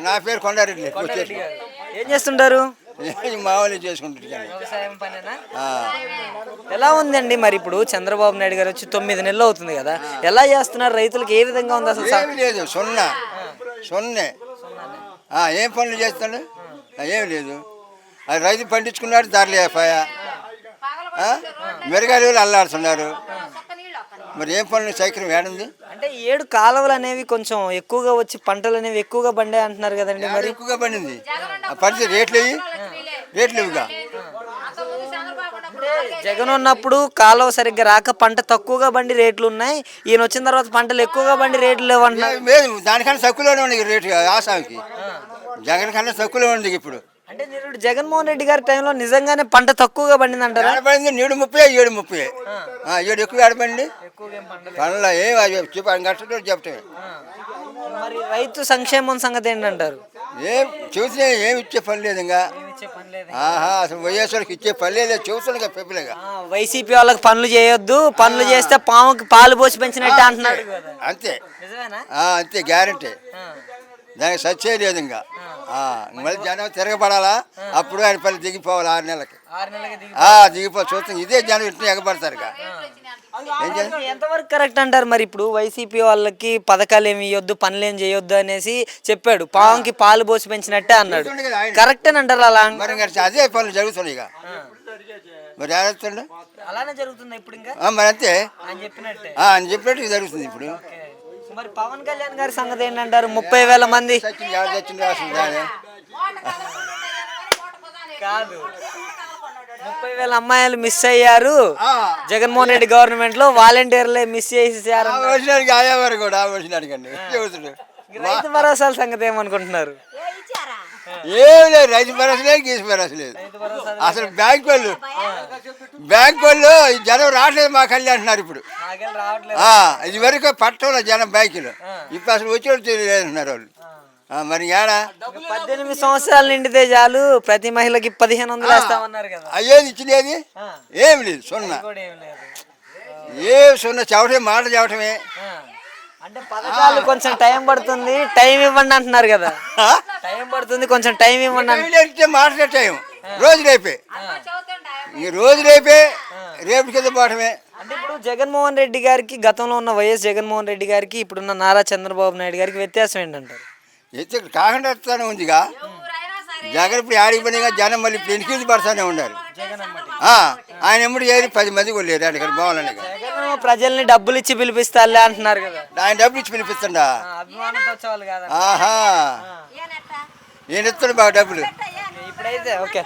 నా పేరు కొండారెడ్డి. కొండారెడ్డి గారు ఏం చేస్తుంటారు? మామూలు చేసుకుంటారు. వ్యవసాయం పనేనా? ఎలా ఉందండి మరి ఇప్పుడు చంద్రబాబు నాయుడు గారు వచ్చి 9 నెలలు అవుతుంది కదా, ఎలా చేస్తున్నారు? రైతులకు ఏ విధంగా ఉంది అసలు? ఏమి లేదు, సొన్నే. ఏం పనులు చేస్తాడు? ఏమి లేదు. అది రైతు పండించుకున్నాడు, ధరలు అయిపోయా, మిరగాయలు అల్లాడుతున్నారు. మరి ఏం పనులు సైకిల్ ఏడుంది? అంటే 7 కాలువలు అనేవి కొంచెం ఎక్కువగా వచ్చి పంటలు అనేవి ఎక్కువగా పండే అంటున్నారు కదండి. మరి ఎక్కువగా పండింది, పండితే రేట్లు ఇవిగా. జగన్ ఉన్నప్పుడు కాలువ సరిగ్గా రాక పంట తక్కువగా బండి రేట్లు ఉన్నాయి, ఈయన వచ్చిన తర్వాత పంటలు ఎక్కువగా బండి రేట్లు లేవు అంటున్నారు. దానికన్నా తక్కువలోనే ఉంది రేటు. ఆసామికి జగన్ కన్నా తక్కువలో ఉంది ఇప్పుడు. అంటే నిరుడు జగన్మోహన్ రెడ్డి గారి టైంలో నిజంగానే పంట తక్కువగా పండింది అంటారా? ఆడపడింది 7:30, 7:30. 7 ఎక్కువ ఆడపండి పనులు ఏం కష్టం చెప్తాయి. మరి రైతు సంక్షేమం సంగతి ఏంటంటారు? ఏం చూసినా ఏమి ఇచ్చే పని లేదు ఇంకా. అసలు వైఎస్ఆర్కి ఇచ్చే పని లేదు, చూస్తున్నాగా పెప్పులుగా. వైసీపీ వాళ్ళకి పనులు చేయొద్దు, పనులు చేస్తే పాముకి పాలు పోసి పెంచినట్టు అంటున్నాడు. అంతే, అంతే గ్యారంటీ. దానికి సచ్చే లేదు ఇంకా. మళ్ళీ జనం తిరగబడాలా, అప్పుడు ఆయన పని దిగిపోవాలి 6 నెలలకి. దిగిపో చూస్తాం. ఇదే జనం ఇట్లా ఎగబడతారు. ఎంతవరకు కరెక్ట్ అంటారు? మరి ఇప్పుడు వైసీపీ వాళ్ళకి పథకాలు ఏమి ఇవ్వద్దు, పనులు ఏం చేయొద్దు అనేసి చెప్పాడు, పావంకి పాలు పోసి పెంచినట్టే అన్నాడు. కరెక్ట్ అని అంటారు అలా? మరి అదే పనులు జరుగుతున్నాయి ఇక. మరి ఏడుస్తుండ అలానే జరుగుతుంది ఇప్పుడు ఇంకా. మరి అంతే అని చెప్పినట్టు జరుగుతుంది ఇప్పుడు. మరి పవన్ కళ్యాణ్ గారి సంగతి ఏంటంటారు? 30,000 మంది కాదు, 30,000 అమ్మాయిలు మిస్ అయ్యారు జగన్మోహన్ రెడ్డి గవర్నమెంట్ లో, వాలంటీర్లే మిస్ చేసేసారు. రైతు భరోసాల సంగతి ఏమనుకుంటున్నారు? ఏం లేదు, రైతు భరోసా లేదు, గీసు భరోసా లేదు. అసలు బ్యాంక్ వాళ్ళు జనం రావట్లేదు మా కళ్యాణ్ అంటున్నారు ఇప్పుడు. ఇది వరకు పట్టణంలో జనం బ్యాంకులు, ఇప్పుడు అసలు వచ్చేవాళ్ళు తెలియలేదంటున్నారు వాళ్ళు. మరి ఏడా 18 సంవత్సరాలు నిండితే చాలు ప్రతి మహిళకి 1500 వేస్తామన్నారు కదా. అయ్యేది ఇచ్చినది ఏమి లేదు, సున్నా. సున్నా చెప్పటమే, మాట చెప్పటమే. అంటే పథకాలు కొంచెం టైం పడుతుంది, టైం ఇవ్వండి అంటున్నారు కదా. టైం పడుతుంది, కొంచెం టైం ఇవ్వండి. మాట టైం రోజు రేపే, రేపు కింద పోవటమే. అంటే ఇప్పుడు జగన్మోహన్ రెడ్డి గారికి, గతంలో ఉన్న వైఎస్ జగన్మోహన్ రెడ్డి గారికి, ఇప్పుడున్న నారా చంద్రబాబు నాయుడు గారికి వ్యత్యాసం ఏంటంటారు? కాకుండా ఉందిగా. జగన్ ఇప్పుడు ఆడికి పోయినా జనం మళ్ళీ ఇప్పుడు ఎన్నికలు పడతానే ఉన్నారు. ఆయన ఎప్పుడు ఏది 10 మంది కూడా లేరు అక్కడ బావాలని. ప్రజల్ని డబ్బులు ఇచ్చి పిలిపిస్తాలే అంటున్నారు కదా. ఆయన డబ్బులు ఇచ్చి పిలిపిస్తుండా? ఈయన ఇస్తాడు బాగా డబ్బులు. ఇప్పుడైతే ఓకే.